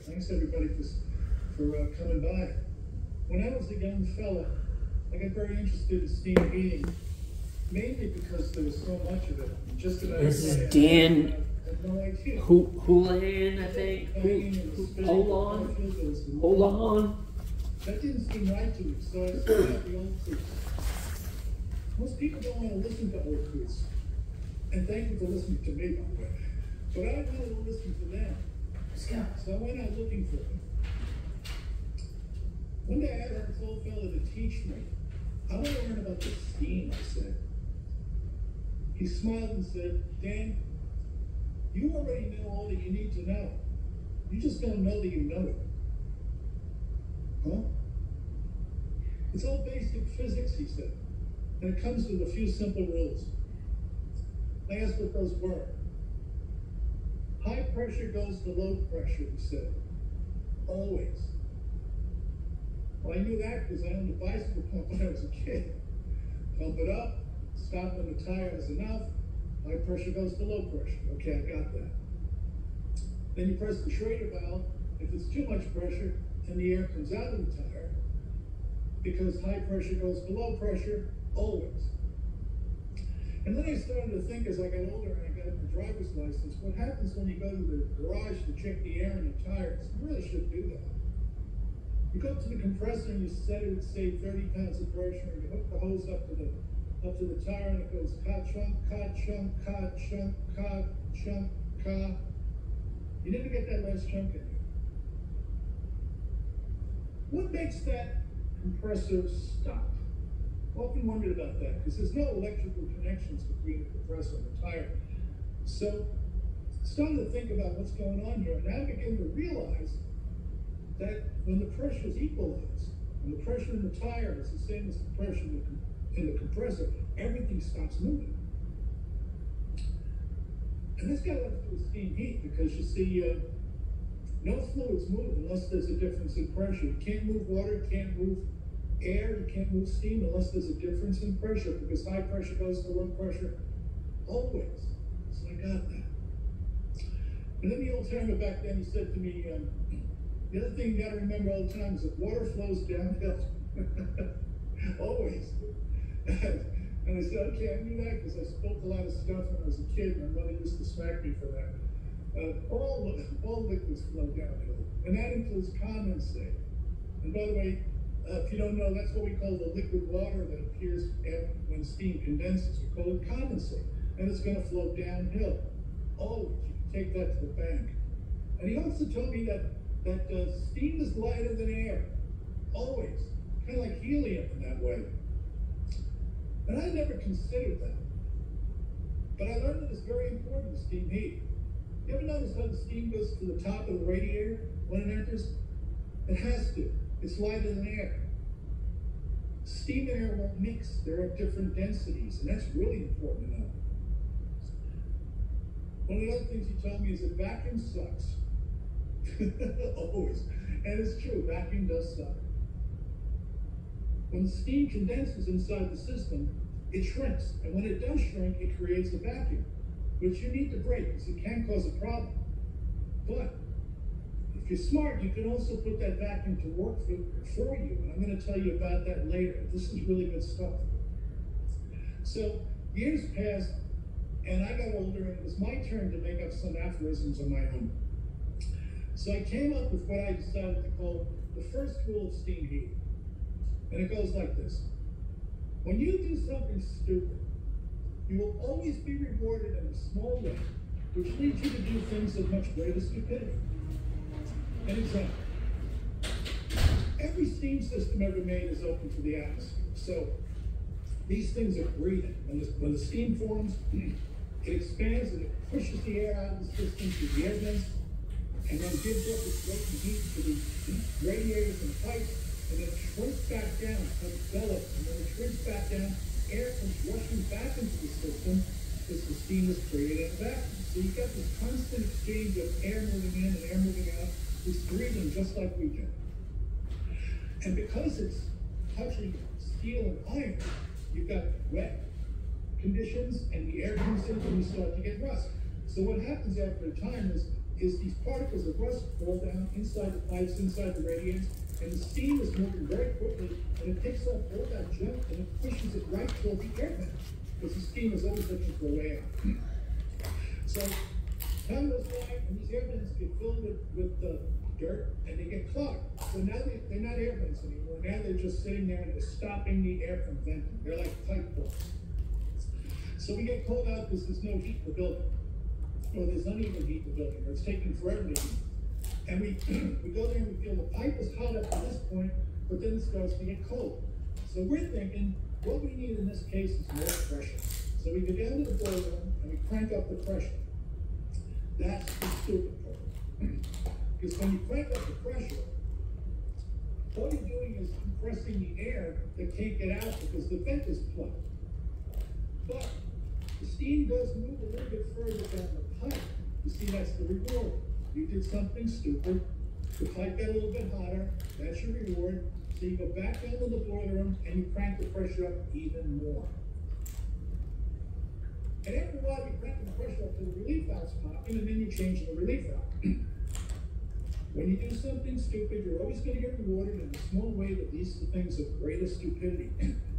Thanks everybody for coming by. When I was a young fella, I got very interested in steam heating, mainly because there was so much of it. Just about this is Dan no Holohan, I think. Holohan. That didn't seem right to me, so I started out the old crews. Most people don't want to listen to old crews. And thank you for listening to me, by the way. But I wanted to listen to them. So I went out looking for them. One day I asked this old fella to teach me. I want to learn about the steam, I said. He smiled and said, Dan, you already know all that you need to know. You just don't know that you know it. Huh? It's all basic physics, he said. And it comes with a few simple rules. I asked what those were. High pressure goes to low pressure, he said. Always. Well, I knew that because I owned a bicycle pump when I was a kid. Pump it up, stop when the tire is enough. High pressure goes to low pressure. Okay, I got that. Then you press the Schrader valve. If it's too much pressure, and the air comes out of the tire, because high pressure goes to low pressure, always. And then I started to think as I got older and I got my driver's license, what happens when you go to the garage to check the air in the tires? You really should do that. You go up to the compressor and you set it at, say, 30 pounds of pressure, and you hook the hose up to the tire, and it goes ka-chunk, ka-chunk, ka-chunk, ka-chunk, ka. You never get that last chunk in there. What makes that compressor stop? I often wondered about that, because there's no electrical connections between the compressor and the tire. So I started to think about what's going on here, and now I begin to realize that when the pressure is equalized, when the pressure in the tire is the same as the pressure in the compressor, everything stops moving. And that's got a lot to do with steam heat, because you see, no fluids move unless there's a difference in pressure. You can't move water, you can't move air, you can't move steam unless there's a difference in pressure, because high pressure goes to low pressure always. So I got that. And then the old timer back then, he said to me, the other thing you got to remember all the time is that water flows downhill. Always. And I said, okay, I knew that because I spoke a lot of stuff when I was a kid. My mother used to smack me for that. All liquids flow downhill, and that includes condensate. And by the way, if you don't know, that's what we call the liquid water that appears when steam condenses. We call it condensate, and it's going to flow downhill. Always, you can take that to the bank. And he also told me that steam is lighter than air, always, kind of like helium in that way. And I never considered that, but I learned that it's very important to steam heat. You ever notice how the steam goes to the top of the radiator when it enters? It has to. It's lighter than air. Steam and air won't mix. There are different densities, and that's really important to know. One of the other things he told me is that vacuum sucks. Always. And it's true, vacuum does suck. When the steam condenses inside the system, it shrinks. And when it does shrink, it creates a vacuum, which you need to break because it can cause a problem. But if you're smart, you can also put that vacuum to work for you. And I'm going to tell you about that later. This is really good stuff. So years passed, and I got older, and it was my turn to make up some aphorisms of my own. So I came up with what I decided to call the first rule of steam heating. And it goes like this. When you do something stupid, you will always be rewarded in a small way, which leads you to do things of much greater stupidity. An example. Every steam system ever made is open to the atmosphere. So these things are breathing. When the steam forms, it expands and it pushes the air out of the system through the air vents, and then gives up its weight and heat to the radiators and pipes, and then shrinks back down, comes bellows, and when it shrinks back down, air comes rushing back into the system because the steam is created in a vacuum. So you've got this constant exchange of air moving in and air moving out. It's breathing just like we do. And because it's touching steel and iron, you've got wet conditions, and the air comes in and you start to get rust. So what happens after a time is is these particles of rust fall down inside the pipes, inside the radiators, and the steam is moving very quickly, and it picks up all that junk and it pushes it right toward the air vent, because the steam is always looking for a way out. So time goes by, and these air vents get filled with dirt, and they get clogged. So now they're not air vents anymore. Now they're just sitting there and they're stopping the air from venting. They're like pipe balls. So we get cold out because there's no heat in the building, or there's uneven heat in the building, or it's taking forever to heat. And we go there and we feel the pipe is hot up to this point, but then it starts to get cold. So we're thinking, what we need in this case is more pressure. So we go down to the boiler room and we crank up the pressure. That's the stupid part. Because when you crank up the pressure, all you're doing is compressing the air that can't get out because the vent is plugged. But the steam does move a little bit further down the pipe. You see, that's the reward. You did something stupid, the pipe got a little bit hotter, that's your reward. So you go back down to the boiler room and you crank the pressure up even more. And after a while, you crank the pressure up to the relief valve's popping, and then you change the relief valve. When you do something stupid, you're always going to get rewarded in a small way that leads to things of greatest stupidity.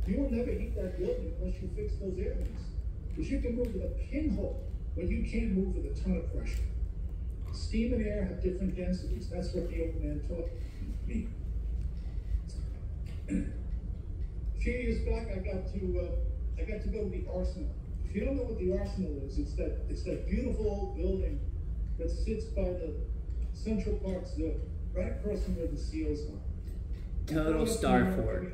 You will never heat that building unless you fix those air vents. Because you can move with a pinhole, but you can't move with a ton of pressure. Steam and air have different densities. That's what the old man taught me. A few years back, I got to go to the Arsenal. If you don't know what the Arsenal is, it's that beautiful old building that sits by the Central Park Zoo, right across from where the seals are. Total Star Fort.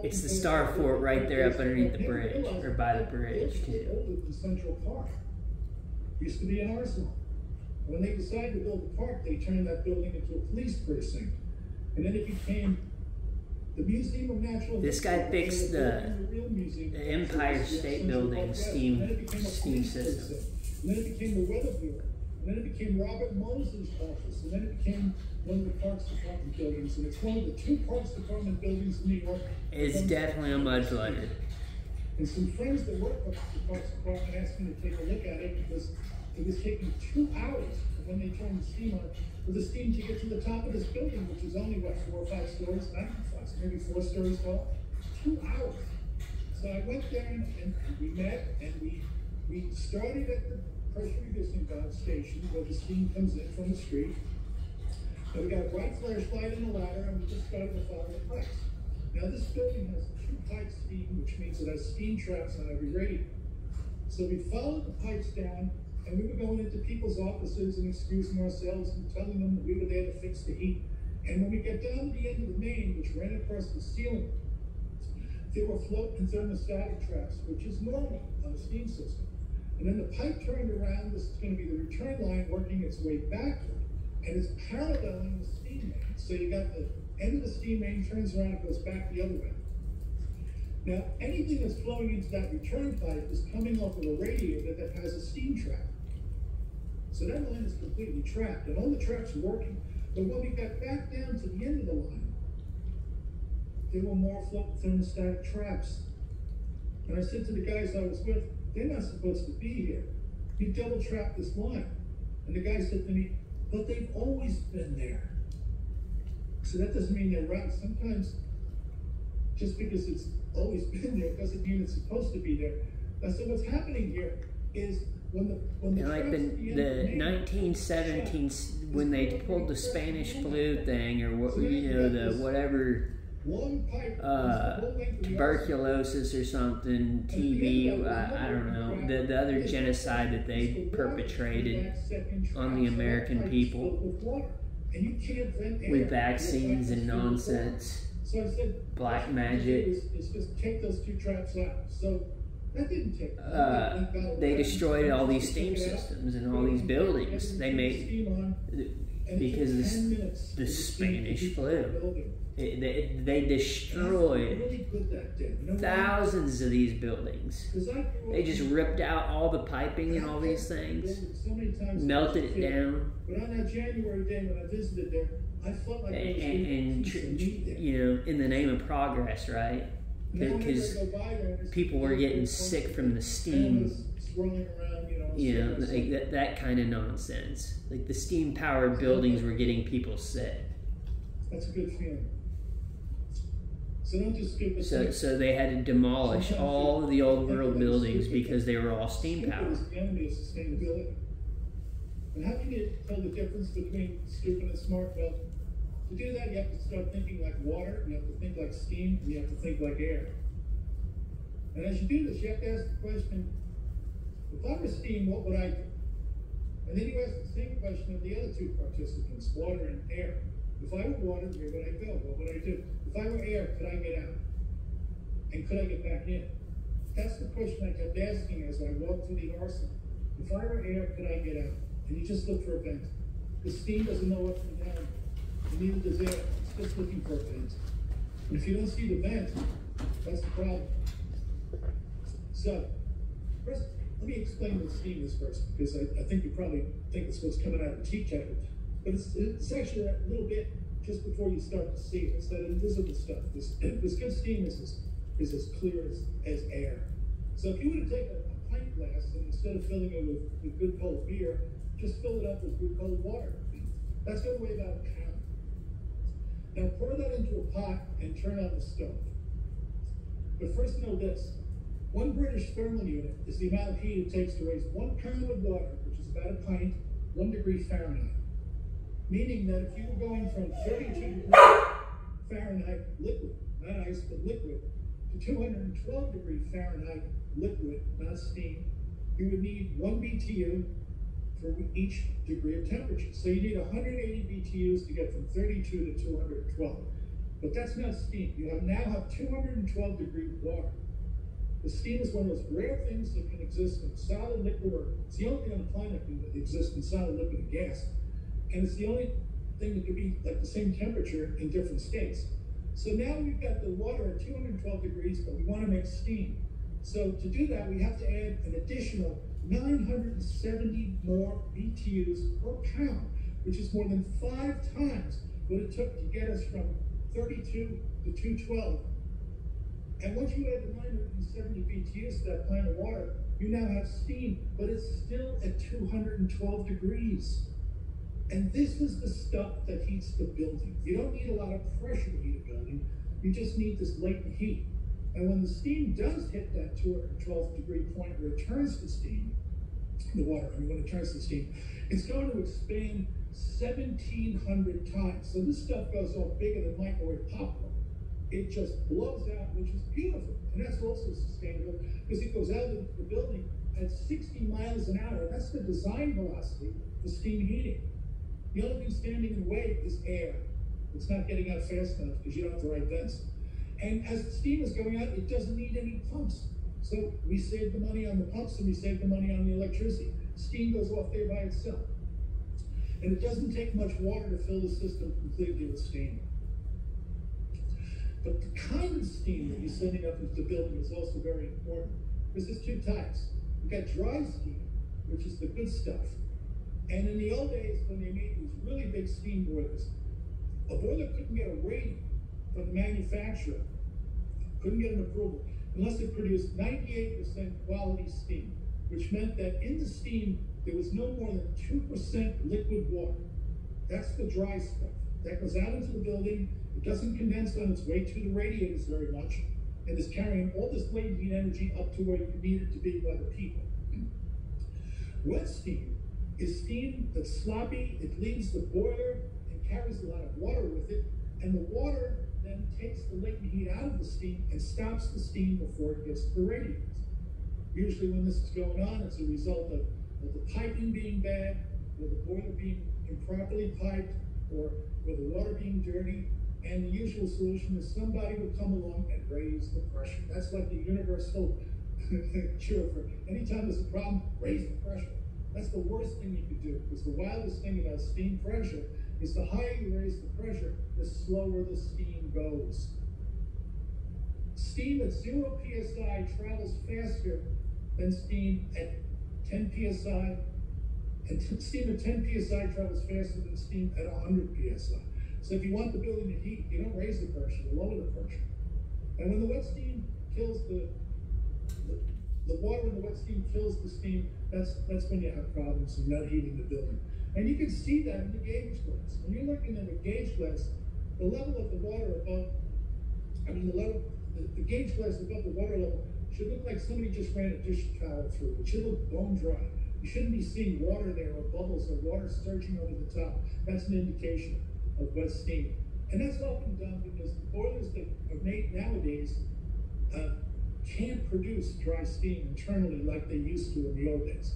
It's the Star Fort right there up underneath the bridge, or by the bridge too. Older than Central Park. Used to be an arsenal. When they decided to build the park, they turned that building into a police precinct. And then it became the Museum of Natural This guy fixed the Empire State Building steam system. And then it became the Weather Bureau. And then it became Robert Moses' office. And then it became one of the Parks Department buildings. And it's one of the 2 Parks Department buildings in New York. It's definitely a mudflooder. And some friends that work for the Parks Department asked me to take a look at it because it was taking 2 hours when they turned the steam on for the steam to get to the top of this building, which is only, what, 4 or 5 stories? Not 5, maybe 4 stories tall. 2 hours. So I went there and we met and we started at the pressure reducing valve station where the steam comes in from the street. And we got a bright flashlight and a ladder, and we just started to follow the pipes. Now this building has 2 pipe steam, which means it has steam traps on every radiator. So we followed the pipes down, and we were going into people's offices and excusing ourselves and telling them that we were there to fix the heat. And when we got down to the end of the main, which ran across the ceiling, there were floating thermostatic traps, which is normal on a steam system. And then the pipe turned around. This is going to be the return line working its way backward, and it's paralleling the steam main. So you got the end of the steam main turns around and goes back the other way. Now, anything that's flowing into that return pipe is coming off of a radiator that has a steam trap. So that line is completely trapped, and all the traps are working. But when we got back down to the end of the line, there were more floating thermostatic traps. And I said to the guys I was with, they're not supposed to be here. You double trapped this line. And the guy said to me, but they've always been there. So that doesn't mean they're right. Sometimes, just because it's always been there doesn't mean it's supposed to be there. So what's happening here is when the like the 1917, when they pulled the Spanish flu thing, or what, you know, the whatever tuberculosis or something, TB, I don't know, the other genocide that they perpetrated on the American people with vaccines and nonsense, black magic. Just take those 2 traps out. So that didn't take. They destroyed all these steam systems and all these buildings. They made because of the Spanish flu. They destroyed thousands of these buildings. They just ripped out all the piping and all these things, melted it down. But on that January day when I visited there, I felt like and you know, in the name of progress, right? Because people were getting sick from the steam rolling around, like that kind of nonsense. Like the steam-powered buildings were getting people sick. That's a good feeling. So don't just give us. So they had to demolish all of the old world buildings because they were all steam-powered. Stupid is the enemy of sustainability. And how do you tell the difference between stupid and smart? Well, to do that, you have to start thinking like water, you have to think like steam, and you have to think like air. And as you do this, you have to ask the question, if I were steam, what would I do? And then you ask the same question of the other two participants, water and air. If I were water, where would I go? What would I do? If I were air, could I get out? And could I get back in? That's the question I kept asking as I walked through the arsenal. If I were air, could I get out? And you just look for a vent. The steam doesn't know up and down, and neither does air. It's just looking for a vent. And if you don't see the vent, that's the problem. So, first, let me explain what steam is first, because I think you probably think it's what's coming out of the tea kettle. But it's actually a little bit just before you start to see it. It's that invisible stuff. This good steam is as clear as air. So if you were to take a pint glass and instead of filling it with good cold beer, just fill it up with good cold water. That's going to weigh about a pound. Now pour that into a pot and turn on the stove. But first know this. 1 British thermal unit is the amount of heat it takes to raise 1 pound of water, which is about a pint, 1 degree Fahrenheit. Meaning that if you were going from 32 degrees Fahrenheit liquid, not ice, but liquid, to 212 degree Fahrenheit liquid, not steam, you would need 1 BTU for each degree of temperature. So you need 180 BTUs to get from 32 to 212. But that's not steam. You now have 212 degree water. The steam is one of those rare things that can exist in solid, liquid, or it's the only thing on the planet that can exist in solid, liquid, and gas. And it's the only thing that could be like the same temperature in different states. So now we've got the water at 212 degrees, but we want to make steam. So to do that, we have to add an additional 970 more BTUs per pound, which is more than 5 times what it took to get us from 32 to 212. And once you add the 970 BTUs to that pint of water, you now have steam, but it's still at 212 degrees. And this is the stuff that heats the building. You don't need a lot of pressure to heat a building. You just need this latent heat. And when the steam does hit that 212 degree point where it turns to steam, the water, when it turns to steam, it's going to expand 1,700 times. So this stuff goes off bigger than microwave popcorn. It just blows out, which is beautiful. And that's also sustainable because it goes out into the building at 60 miles an hour. That's the design velocity for steam heating. The only thing standing in the way is air. It's not getting out fast enough because you don't have the right vents. And as the steam is going out, it doesn't need any pumps. So we save the money on the pumps and we save the money on the electricity. Steam goes off there by itself. And it doesn't take much water to fill the system completely with steam. But the kind of steam that you're sending up into the building is also very important. Because there's 2 types. You've got dry steam, which is the good stuff. And in the old days, when they made these really big steam boilers, a boiler couldn't get a rating from the manufacturer, couldn't get an approval, unless it produced 98% quality steam, which meant that in the steam, there was no more than 2% liquid water. That's the dry stuff. That goes out into the building, it doesn't condense on its way to the radiators very much, and is carrying all this latent heat energy up to where you need it to be by the people. Wet steam is steam that's sloppy, it leaves the boiler and carries a lot of water with it, and the water then takes the latent heat out of the steam and stops the steam before it gets to the radiators. Usually when this is going on, it's a result of the piping being bad, or the boiler being improperly piped, or the water being dirty, and the usual solution is somebody will come along and raise the pressure. That's like the universal cure for anytime there's a problem, raise the pressure. That's the worst thing you could do, because the wildest thing about steam pressure is the higher you raise the pressure, the slower the steam goes. Steam at 0 psi travels faster than steam at 10 psi, and steam at 10 psi travels faster than steam at 100 psi. So if you want the building to heat, you don't raise the pressure, you lower the pressure. And when the wet steam kills the the water and the wet steam fills the steam, that's when you have problems of not heating the building. And you can see that in the gauge glass. When you're looking at a gauge glass, the level of the water above, the gauge glass above the water level should look like somebody just ran a dish towel through it. It should look bone dry. You shouldn't be seeing water there or bubbles or water surging over the top. That's an indication of wet steam. And that's often done because the boilers that are made nowadays can't produce dry steam internally like they used to in the old days.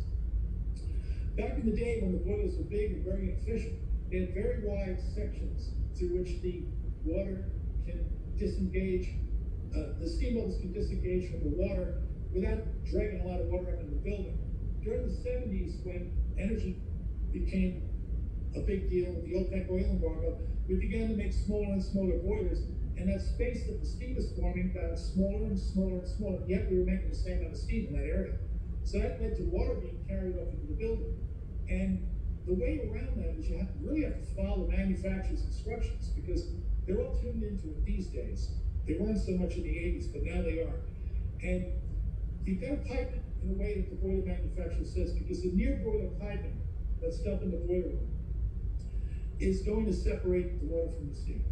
Back in the day when the boilers were big and very inefficient, they had very wide sections through which the water can disengage, the steam bubbles can disengage from the water without dragging a lot of water up into the building. During the 70s, when energy became a big deal with the OPEC oil embargo, we began to make smaller and smaller boilers, and that space that the steam is forming got smaller and smaller and smaller, yet we were making the same amount of steam in that area. So that led to water being carried off into the building. And the way around that is you really have to follow the manufacturer's instructions, because they're all tuned into it these days. They weren't so much in the 80s, but now they are. And you've got to pipe it in a way that the boiler manufacturer says, because the near boiler piping that's up in the boiler room is going to separate the water from the steam.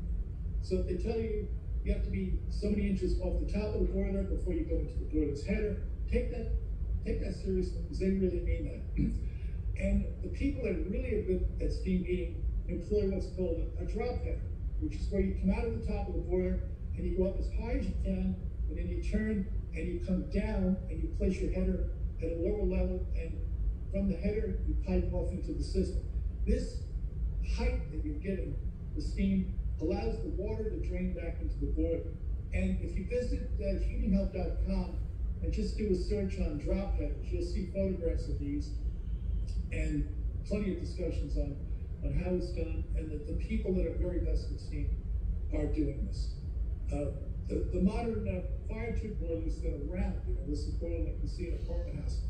So if they tell you you have to be so many inches off the top of the boiler before you go into the boiler's header, take that seriously, because they really mean that. And the people that really are good at steam heating employ what's called a drop header, which is where you come out of the top of the boiler and you go up as high as you can, and then you turn and you come down and you place your header at a lower level, and from the header you pipe off into the system. This height that you're getting the steam allows the water to drain back into the boiler. And if you visit heatinghelp.com and just do a search on drop headers, you'll see photographs of these and plenty of discussions on how it's done, and that the people that are very best at steam are doing this. The modern fire tube boilers that are round, this is a boiler like you see in an apartment house,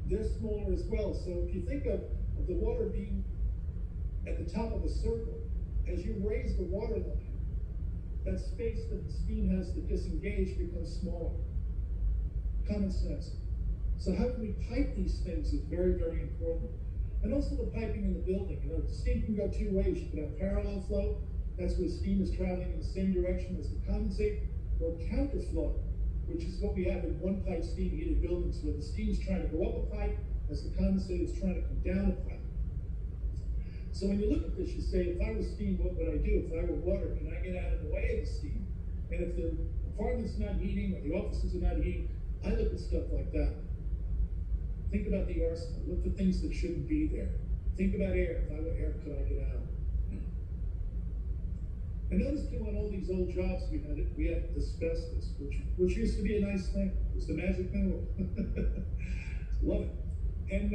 they're smaller as well. So if you think of the water being at the top of a circle, as you raise the water line, that space that the steam has to disengage becomes smaller. Common sense. So how do we pipe these things is very, very important. And also the piping in the building. The steam can go two ways. You can have parallel flow, that's where steam is traveling in the same direction as the condensate, or counterflow, which is what we have in one-pipe steam heated buildings, where the steam is trying to go up a pipe as the condensate is trying to come down a pipe. So when you look at this, you say, if I was steam, what would I do? If I were water, can I get out of the way of the steam? And if the apartment's not heating or the offices are not heating, I look at stuff like that. Think about the arsenal. Look for things that shouldn't be there. Think about air. If I were air, could I get out? And notice too, on all these old jobs we had asbestos, which used to be a nice thing. It was the magic mineral. Love it. And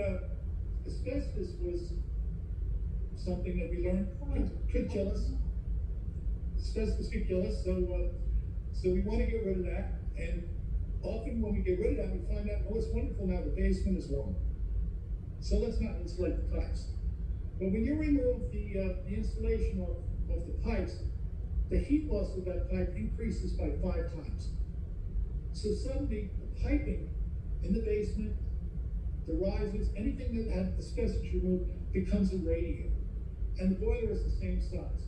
asbestos was something that we learned could kill us. Asbestos could kill us, so we want to get rid of that. And often when we get rid of that, we find out, oh, it's wonderful now, the basement is warm. So let's not insulate the pipes. But when you remove the insulation of the pipes, the heat loss of that pipe increases by 5 times. So suddenly, the piping in the basement, the risers, anything that had asbestos removed becomes a radiator. And the boiler is the same size.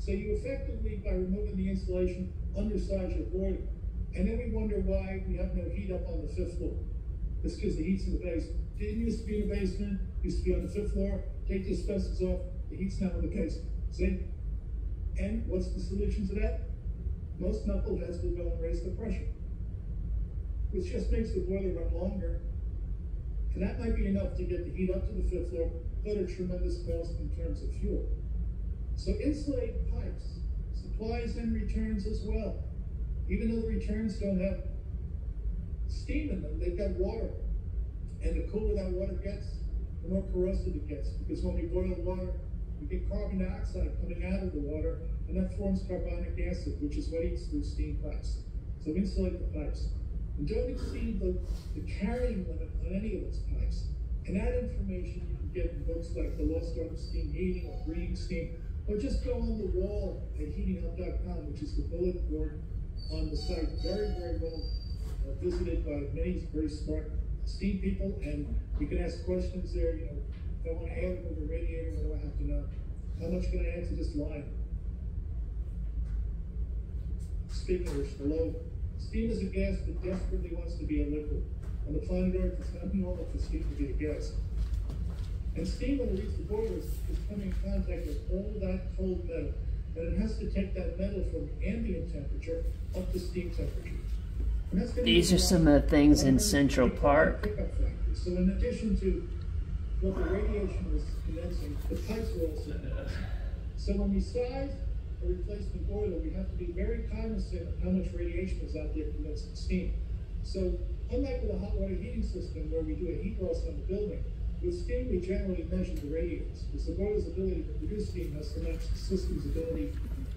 So you effectively, by removing the insulation, undersize your boiler. And then we wonder why we have no heat up on the 5th floor. It's because the heat's in the basement. Didn't used to be in the basement, used to be on the 5th floor. Take the asbestos off, the heat's now in the basement. See? And what's the solution to that? Most knuckleheads will go and raise the pressure, which just makes the boiler run longer. And that might be enough to get the heat up to the 5th floor, but a tremendous cost in terms of fuel. So insulate pipes, supplies and returns as well. Even though the returns don't have steam in them, they've got water. And the cooler that water gets, the more corrosive it gets. Because when we boil water, we get carbon dioxide coming out of the water, and that forms carbonic acid, which is what eats through steam pipes. So insulate the pipes. And don't exceed the carrying limit on any of those pipes. And that information you can get in books like The Lost Art of Steam Heating or Breeding Steam, or just go on the wall at heatinghelp.com, which is the bulletin board on the site. Very, very well visited by many very smart steam people, and you can ask questions there. You know, if I want to add with a radiator, what do I have to know? How much can I add to this line? Speaking of which, below, steam is a gas that desperately wants to be a liquid. On the planet Earth, it's not normal for steam to be a gas. And steam, when it leaves the boilers, is coming in contact with all that cold metal. And it has to take that metal from ambient temperature up to steam temperature. These are some of the things in Central Park. So in addition to what the radiation was condensing, the pipes were also condensing. So when we size a replacement boiler, we have to be very cognizant of how much radiation is out there condensing steam. So unlike with a hot water heating system where we do a heat loss on the building, with steam we generally measure the radiators, because the boiler's ability to produce steam has to match the system's ability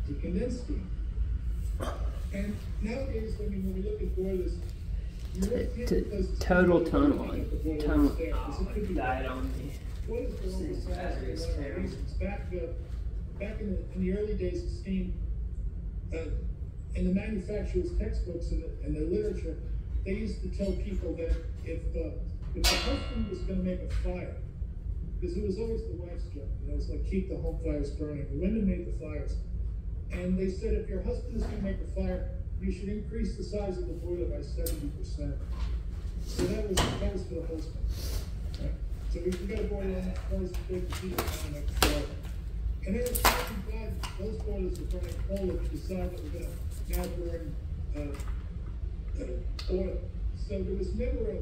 to condense steam. And nowadays, I mean, when we look at boilers, total tunnel on. Died on me. Back in the early days of steam, in the manufacturer's textbooks and the literature, they used to tell people that if the husband was going to make a fire, because it was always the wife's job, you know, it was like keep the home fires burning. The women made the fires. And they said if your husband is going to make a fire, you should increase the size of the boiler by 70%. So that was for the husband. Right? So if you got a boiler on twice as big as heat on the next fire. And then in 2005, those boilers were burning coal if you decide that we're going to now burn oil. So there was never a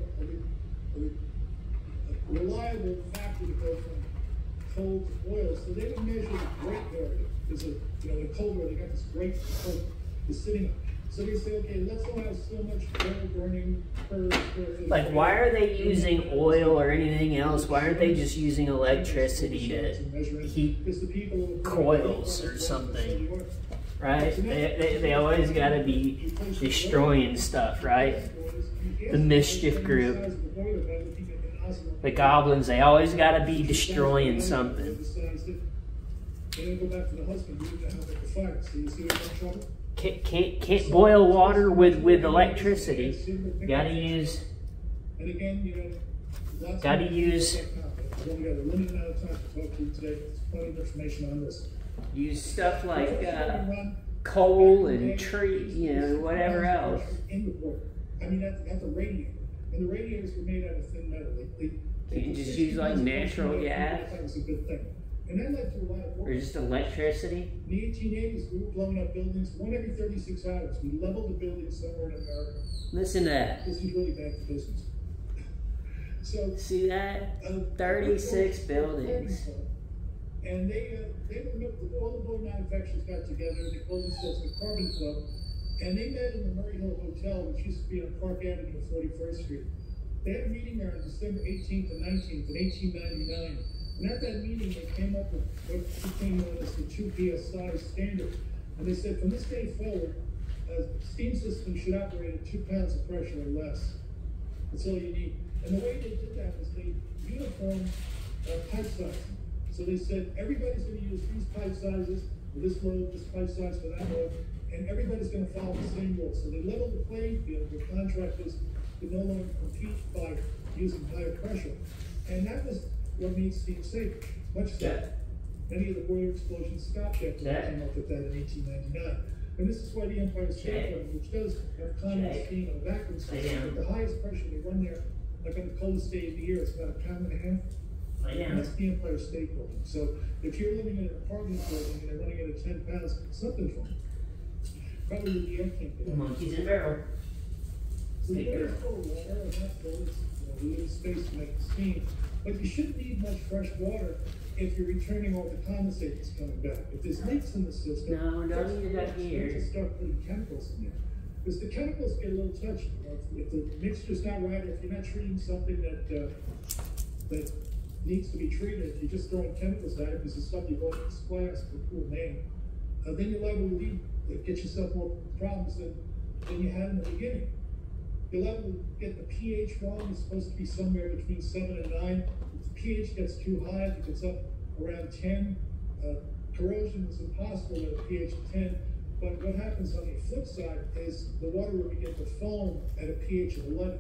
reliable factor to go from coal to oil. So they would measure the grate area. There's a, you know, in cold water, they got this grate is sitting on. So they say, okay, let's not have so much oil burning per square foot. Like, why are they using oil or anything else? Why aren't they just using electricity to heat coils or something? Right? They always got to be destroying stuff, right? The mischief group, the goblins, they always got to be destroying something. Can't boil water with electricity. Gotta use. Use stuff like coal and tree, you know, whatever else. I mean, that's a radiator, and the radiators were made out of thin metal. Can you just use like natural gas? That was a good thing. And that led to a lot of work. Or just electricity? In the 1880s, we were blowing up buildings 1 every 36 hours. We leveled the buildings somewhere in America. Listen to that. This is really bad for business. So see that? 36 buildings. And all the board manufacturers got together. They called themselves the Carbon Club, and they met in the Murray Hill Hotel, which used to be on Park Avenue and 41st Street. They had a meeting there on December 18th and 19th in 1899. And at that meeting, they came up with what became known as the 2 PSI standard. And they said, from this day forward, a steam system should operate at 2 pounds of pressure or less. That's all you need. And the way they did that was they uniformed pipe sizing. So they said, everybody's going to use these pipe sizes for this load, this pipe size for that load, and everybody's going to follow the same rules. So they leveled the playing field where contractors could no longer compete by using higher pressure. And that was what made steam safer, much safer. Many of the boiler explosions stopped after they came up with that in 1899. And this is why the Empire State Building, which does have common steam and vacuum system, but the highest pressure they run there, like on the coldest day of the year, it's about 1.5 pounds. And that's the Empire State Building. So if you're living in an apartment building and they're running it at 10 pounds, something's wrong. Probably the air can't get out. Monkeys in a barrel. So the air is full of water, and that's we need space to make the steam. But you shouldn't need much fresh water if you're returning all the condensate that's coming back. If there's leaks in the system, no, don't need that here. Start putting chemicals in there. Because the chemicals get a little touchy. You know, if the mixture's not right, if you're not treating something that needs to be treated, if you're just throwing chemicals at it because the stuff you bought in class for a cool name, then you're liable to get yourself more problems than you had in the beginning. You're liable to get the pH wrong. It's supposed to be somewhere between 7 and 9. If the pH gets too high, if it gets up around 10, corrosion is impossible at a pH of 10. But what happens on the flip side is the water will begin to foam at a pH of 11.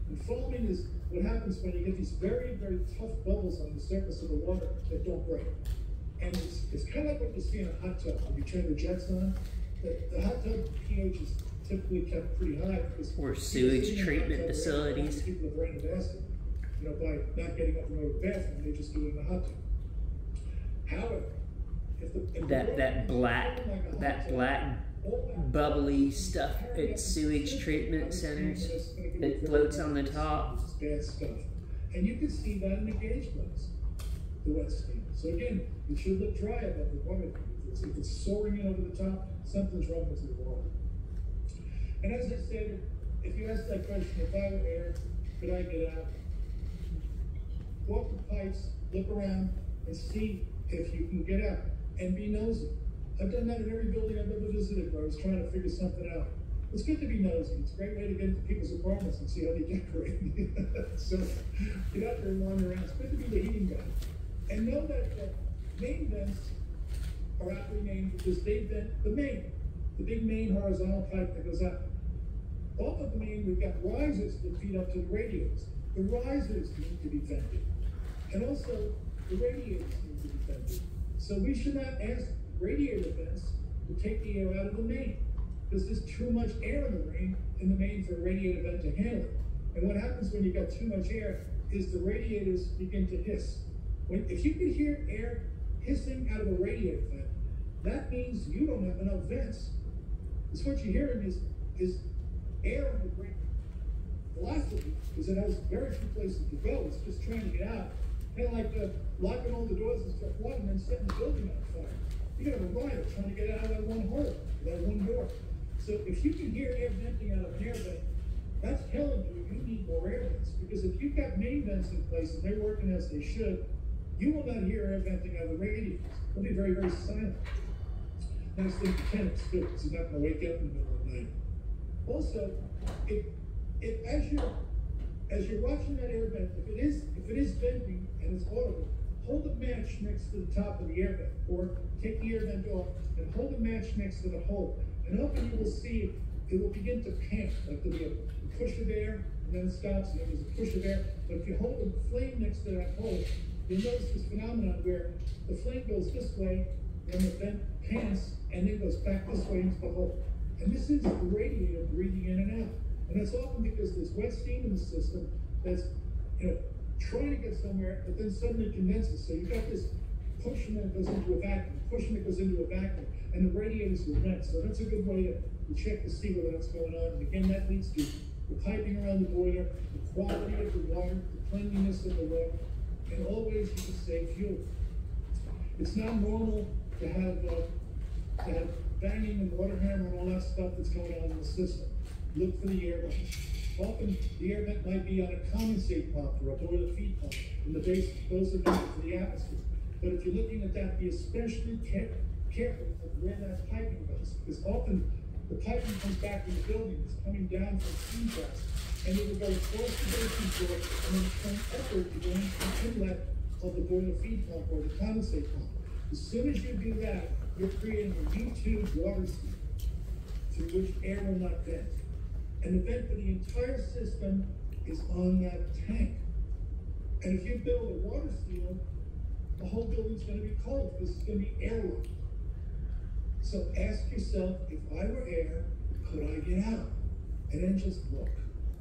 And foaming is what happens when you get these very, very tough bubbles on the surface of the water that don't break. And it's kind of like what you see in a hot tub when you turn the jets on. The hot tub pH is typically kept pretty high because or sewage treatment facilities. People have ran into acid, you know, by not getting up and go to the bathroom, they just do it in the hot tub. However, if that black bubbly stuff at sewage treatment centers that floats on the top. It's bad stuff. And you can see that in the gauge plugs, the wet steam. So again, it should look dry above the water. If it's soaring in over the top, something's wrong with the water. And as I said, if you ask that question, if I were air, could I get out? Walk the pipes, look around, and see if you can get out. And be nosy. I've done that in every building I've ever visited where I was trying to figure something out. It's good to be nosy. It's a great way to get into people's apartments and see how they decorate. So get out there and wander around. It's good to be the heating guy. And know that main vents are aptly named because they vent the main, the big main horizontal pipe that goes up. Off of the main, we've got risers that feed up to the radiators. The risers need to be vented. And also, the radiators need to be vented. So we should not ask radiator vents to take the air out of the main because there's too much air in the main for a radiator vent to handle it. And what happens when you've got too much air is the radiators begin to hiss. If you can hear air hissing out of a radiator vent, that means you don't have enough vents. Because what you're hearing is air on the great velocity because it has very few places to go. It's just trying to get out. Kind of like locking all the doors and stuff one and then setting the building on fire. You got a riot trying to get out of that one hole, that one door. So if you can hear air venting out of an air vent, that's telling you need more air vents. Because if you've got main vents in place and they're working as they should, you will not hear air venting out of the radiators. They'll be very, very silent. Nice thing for tenants too, because you're not going to wake up in the middle of the night. Also, as you're watching that air vent, if it is venting and it's audible, hold a match next to the top of the air vent, or take the air vent off and hold a match next to the hole. And often you will see it will begin to pant, like there'll be a push of air, and then it stops, and then there's a push of air. But if you hold the flame next to that hole, you'll notice this phenomenon where the flame goes this way, and the vent pants, and then goes back this way into the hole. And this is the radiator breathing in and out. And that's often because there's wet steam in the system that's, trying to get somewhere, but then suddenly condenses. So you've got this pushing that goes into a vacuum, pushing that goes into a vacuum, and the radiators will vent. So that's a good way to check to see whether that's going on. And again, that leads to the piping around the boiler, the quality of the water, the cleanliness of the water, and always you can save fuel. It's not normal to have banging and water hammer and all that stuff that's going on in the system. Look for the air vents. Often the air vent might be on a condensate pump or a boiler feed pump in the base. Those are meant for the atmosphere. But if you're looking at that, be especially careful of where that piping goes, because often the piping comes back from the building. It's coming down from steam traps, and it will go across the basement door and then turn upward to go into the inlet of the boiler feed pump or the condensate pump. As soon as you do that, you're creating a U-tube water stream through which air will not vent. And the vent for the entire system is on that tank. And if you build a water seal, the whole building's going to be cold because it's going to be airlocked. So ask yourself, if I were air, could I get out? And then just look,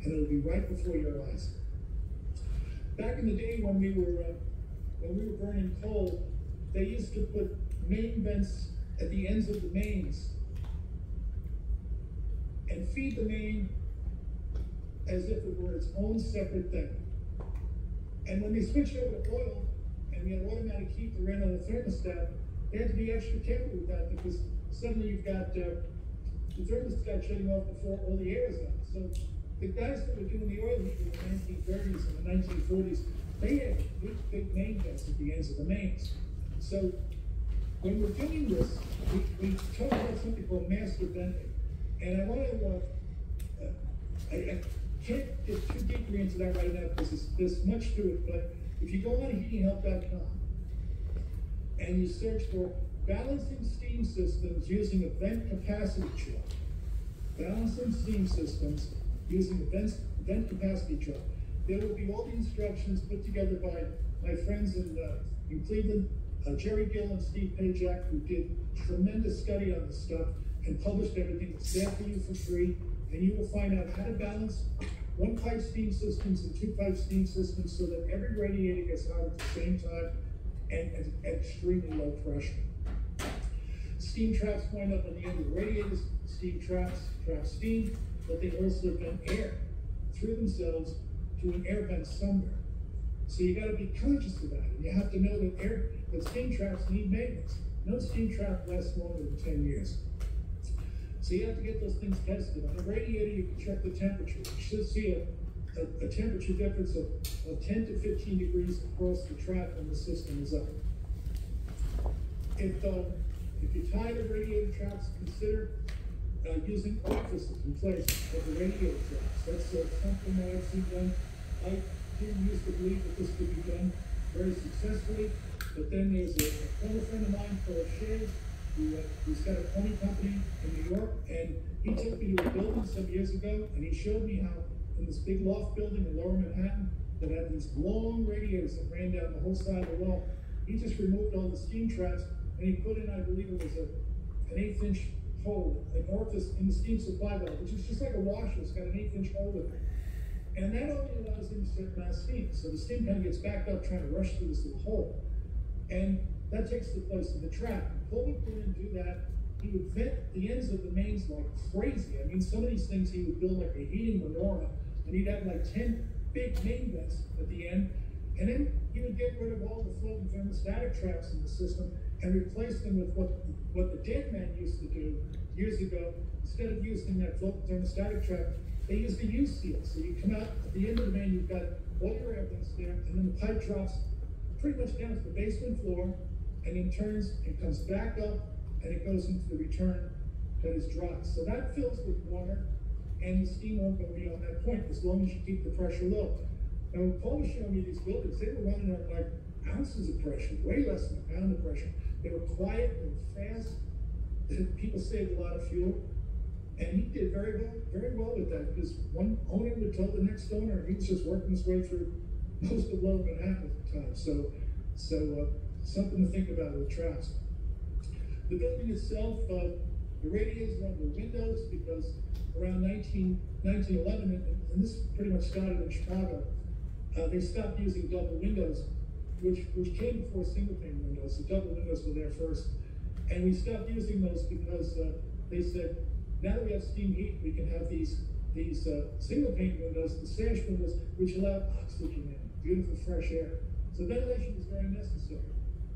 and it'll be right before your eyes. Back in the day when we were burning coal, they used to put main vents at the ends of the mains and feed the main as if it were its own separate thing. And when they switched over to oil, and we had automatic heat that ran on the thermostat, they had to be extra careful with that because suddenly you've got the thermostat shutting off before all the air is out. So the guys that were doing the oil heat in the 1930s and the 1940s, they had big main vents at the ends of the mains. So when we're doing this, we talk about something called master venting. And I want to, I can't get too deeply into that right now because there's much to it, but if you go on heatinghelp.com and you search for balancing steam systems using a vent capacity chart. Balancing steam systems using a vent capacity chart. There will be all the instructions put together by my friends in Cleveland, Jerry Gill and Steve Pajak, who did tremendous study on this stuff and published everything. It's there for you for free, and you will find out how to balance one-pipe steam systems and two-pipe steam systems so that every radiator gets hot at the same time and at extremely low pressure. Steam traps wind up on the end of the radiators. Steam traps trap steam, but they also vent air through themselves to an air vent somewhere. So you got to be conscious of that, and you have to know that steam traps need maintenance. No steam trap lasts longer than 10 years. So you have to get those things tested. On a radiator, you can check the temperature. You should see a temperature difference of 10 to 15 degrees across the trap when the system is up. If you're tired of radiator traps, consider using orifices in place of the radiator traps. That's something that I've seen done. I didn't used to believe that this could be done very successfully, but then there's a former friend of mine called Shay, who's got a plumbing company in New York, and he took me to a building some years ago, and he showed me how in this big loft building in Lower Manhattan that had these long radiators that ran down the whole side of the wall. He just removed all the steam traps, and he put in, I believe it was an 1/8-inch hole, an orifice in the steam supply valve, which is just like a washer. It's got an 1/8-inch hole in it. And that only allows him to set mass steam. So the steam kind of gets backed up trying to rush through this little hole. And that takes the place of the trap. Paul would go in and do that. He would vent the ends of the mains like crazy. I mean, some of these things he would build like a heating menorah, and he'd have like 10 big main vents at the end. And then he would get rid of all the floating thermostatic traps in the system and replace them with what the DAN man used to do years ago. Instead of using that floating thermostatic trap, they used the U-seal. So you come out at the end of the main, you've got all your air vents there, and then the pipe drops pretty much down to the basement floor, and then turns and comes back up, and it goes into the return that is dry. So that fills with water, and the steam won't go beyond that point as long as you keep the pressure low. Now, when Paul was showing me these buildings, they were running on like ounces of pressure, way less than a pound of pressure. They were quiet, they were fast. People saved a lot of fuel. And he did very well with that, because one owner would tell the next owner, and he was just working his way through most of Lower Manhattan at the time. So something to think about with traps. The building itself, the radiators are on the windows because around 1911, and this pretty much started in Chicago, they stopped using double windows, which came before single pane windows. The double windows were there first. And we stopped using those because they said, now that we have steam heat, we can have these single pane windows, the sash windows, which allow oxygen in, beautiful fresh air. So ventilation is very necessary.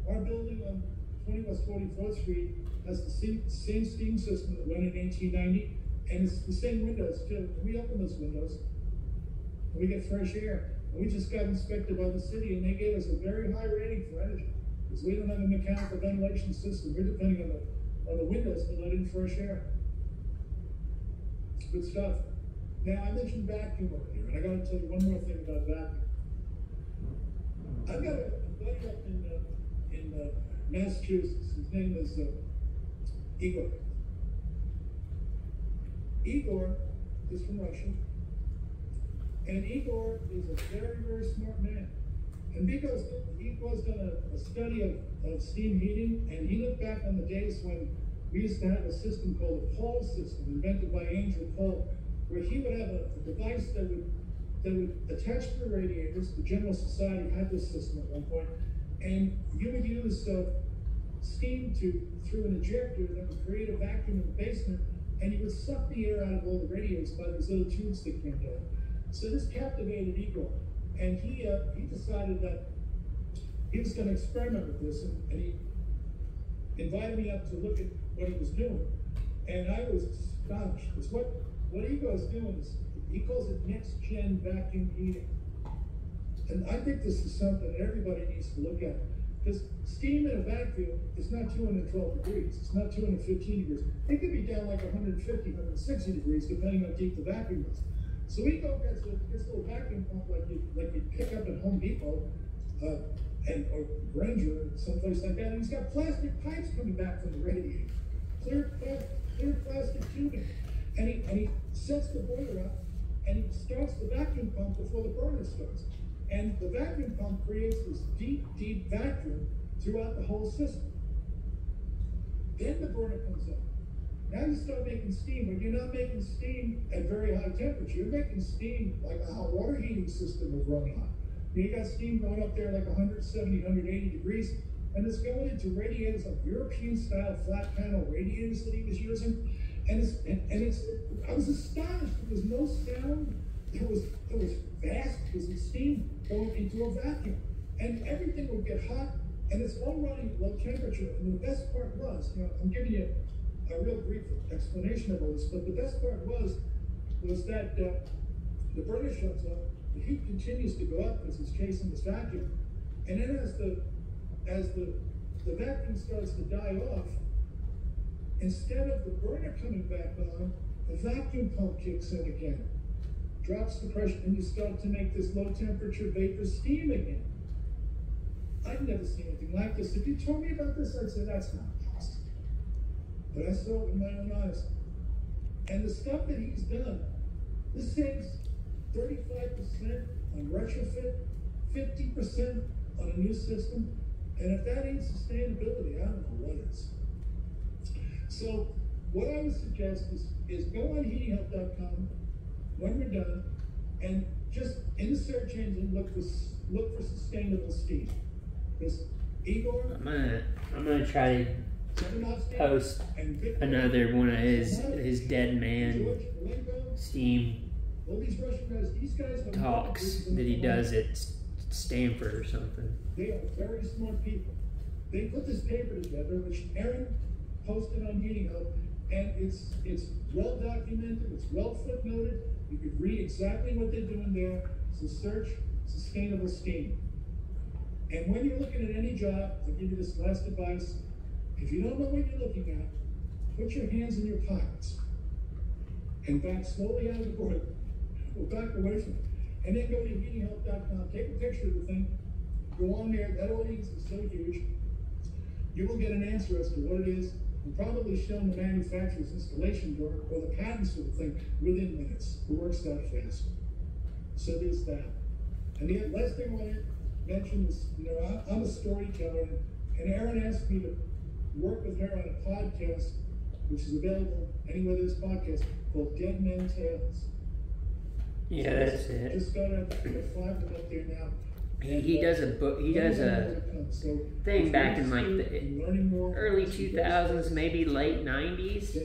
Our building on 20 West 44th Street has the same steam system that went in 1890, and it's the same windows too. And we open those windows, and we get fresh air. And we just got inspected by the city, and they gave us a very high rating for energy, because we don't have a mechanical ventilation system. We're depending on the windows to let in fresh air. Good stuff. Now, I mentioned vacuum over here, and I got to tell you one more thing about vacuum. I've got a buddy up in Massachusetts. His name is Igor. Igor is from Russia, and Igor is a very smart man. And because Igor's done a study of steam heating, and he looked back on the days when we used to have a system called a Paul system, invented by Angel Paul, where he would have a device that would attach to the radiators. The General Society had this system at one point, and you would use steam through an ejector that would create a vacuum in the basement, and you would suck the air out of all the radiators by these little tubes that came down. So this captivated Igor, and he decided that he was going to experiment with this, and he invited me up to look at what he was doing. And I was astonished, because what Igor is doing is, he calls it next-gen vacuum heating. And I think this is something that everybody needs to look at, because steam in a vacuum is not 212 degrees, it's not 215 degrees. It could be down like 150, 160 degrees, depending on how deep the vacuum is. So Igor gets a little vacuum pump like you pick up at Home Depot, or Granger, someplace like that, and he's got plastic pipes coming back from the radiator, clear plastic tubing, and he sets the boiler up, and he starts the vacuum pump before the burner starts, and the vacuum pump creates this deep vacuum throughout the whole system. Then the burner comes up. Now you start making steam, but you're not making steam at very high temperature. You're making steam like a hot water heating system would run on. You got steam going up there like 170, 180 degrees, and it's going into radiators, like European-style flat panel radiators that he was using. And I was astonished. There was no sound. There was vast, because it's steam going into a vacuum, and everything would get hot, and it's all running at low temperature. And the best part was, I'm giving you a real brief explanation of all this, but the best part was that the burner shuts up, the heat continues to go up because it's chasing this vacuum, and then as the vacuum starts to die off, instead of the burner coming back on, the vacuum pump kicks in again, drops the pressure, and you start to make this low temperature vapor steam again. I've never seen anything like this. If you told me about this, I'd say that's not possible. But I saw it with my own eyes. And the stuff that he's done, this saves 35% on retrofit, 50% on a new system. And if that ain't sustainability, I don't know what is. So what I would suggest is go on heatinghelp.com when we're done, and just in the search engine look for sustainable steam. Because Igor, I'm gonna try to post another one of his dead man steam talks that he does at Stanford or something. They are very smart people. They put this paper together, which Aaron posted on Heating Help, and it's well documented, it's well footnoted. You could read exactly what they're doing there. So search sustainable steam. And when you're looking at any job, I'll give you this last advice. If you don't know what you're looking at, put your hands in your pockets and back slowly out of the board, or back away from it. And then go to heatinghelp.com, take a picture of the thing, go on there. That audience is so huge. You will get an answer as to what it is, and probably show them the manufacturer's installation door or the patents for the thing within minutes. It works that fast. So there's that. And the last thing I want to mention is, I'm a storyteller, and Erin asked me to work with her on a podcast, which is available anywhere there's podcasts, called Dead Men Tales. Yeah, so that's it. Just got up there now. He does a book. He does a thing back in like the early 2000s, maybe late 90s.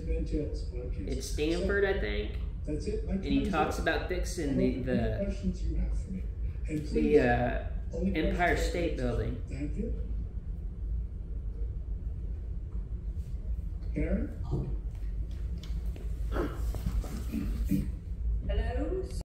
At Stanford, I think. That's it. And he talks about fixing the Empire State Building. Thank you. Karen?